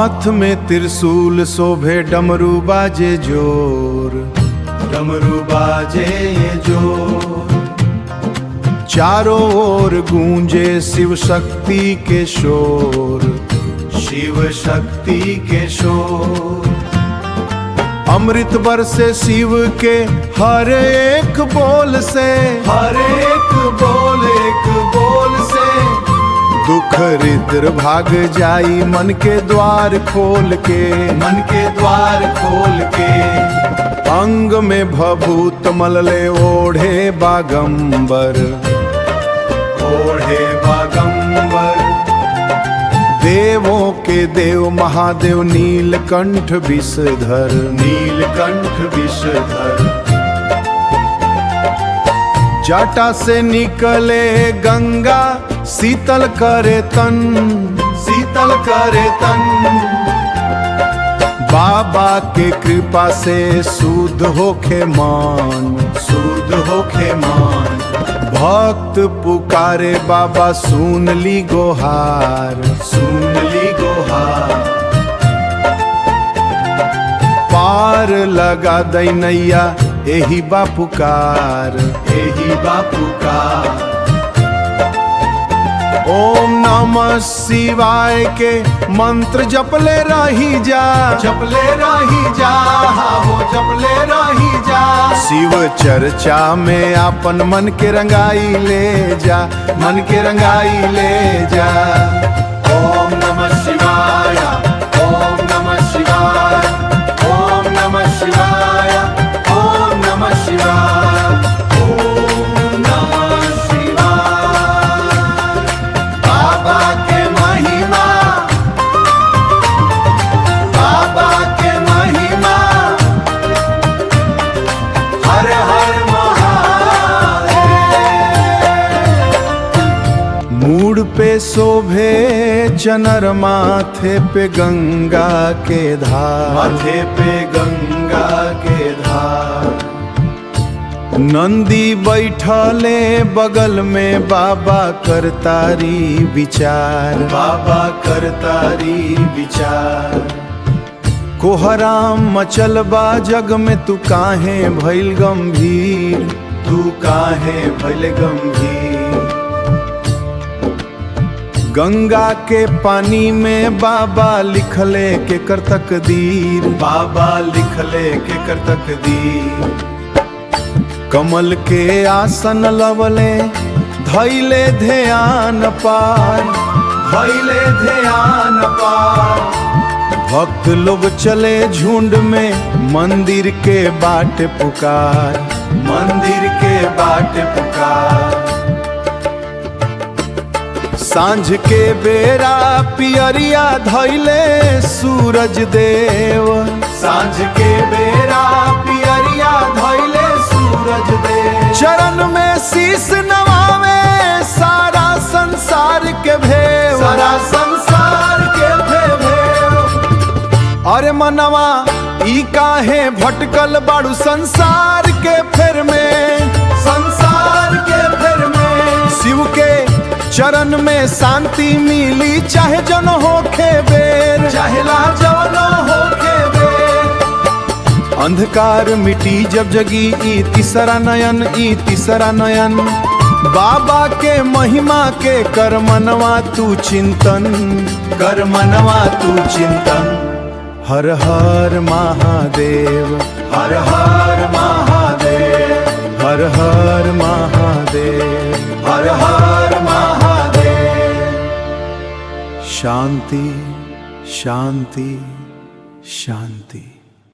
हाथ में त्रिशूल शोभे डमरू बाजे जोर, डमरू बाजे जोर। चारों ओर गूंजे शिव शक्ति के शोर, शिव शक्ति के शोर। अमृत बरसे शिव के हर एक बोल से, हर एक बोल से। दुख रिद्र भाग जाई मन के द्वार खोल के, मन के द्वार खोल के। अंग में भभूत मलले ओढ़े बागंबर, ओढ़े बागंबर। देवों के देव महादेव नीलकंठ विषधर, नीलकंठ विषधर। जटा से निकले गंगा शीतल करे तन, शीतल करे तन। बाबा के कृपा से शुद्ध होखे मान, शुद्ध होखे मान। भक्त पुकारे बाबा सुन ली गोहार, सुन ली गोहार। पार लगा दई नैया एही बा पुकार, एही बा पुकार। ओम नमः शिवाय के मंत्र जपले रही जा, जपले रही जा, हो जपले रही जा। शिव चर्चा में अपन मन के रंगाई ले जा, मन के रंगाई ले जा। ओम नमः शिवाय, ओम नमः शिवाय, ओम नमः शिवाय, ओम नमः शिवाय, ओम नमः शिवाय। बाबा के महिमा, बाबा के महिमा। हर हर महादेव। मूड पे शोभे चनर माथे पे गंगा के धार, माथे पे गंगा के धार। नंदी बैठले बगल में बाबा करतारी विचार, बाबा करतारी विचार। कोहराम मचल बा जग में तू काहे भइल गंभीर, तू काहे भइल गंभीर। गंगा के पानी में बाबा लिखले के कर तकदीर, बाबा लिखले के कर तकदीर। कमल के आसन लवले धैले ध्यान पार, धैले ध्यान पार। भक्त लोग चले झुंड में मंदिर के बाट पुकार, मंदिर के बाट पुकार। सांझ के बेरा पियरिया धैले सूरज देव, सांझ के बेरा पियरिया धैले सूरज देव। चरण में शीश नवावे सारा संसार के भेव, सारा संसार के भेव। अरे मनवा ई काहे भटकल बाड़ू संसार के फेर में, संसार के फेर में। शिव के चरण में शांति मिली चाहे जन होखे बेर, चाहे लाजवन होखे बेर। अंधकार मिटी जब जगी ई तीसरा नयन, ई तीसरा नयन। बाबा के महिमा के कर मनवा तू चिंतन, कर मनवा तू चिंतन। हर हर महादेव, हर हर महादेव, हर हर महादेव, हर हर महादेव। शांति शांति शांति।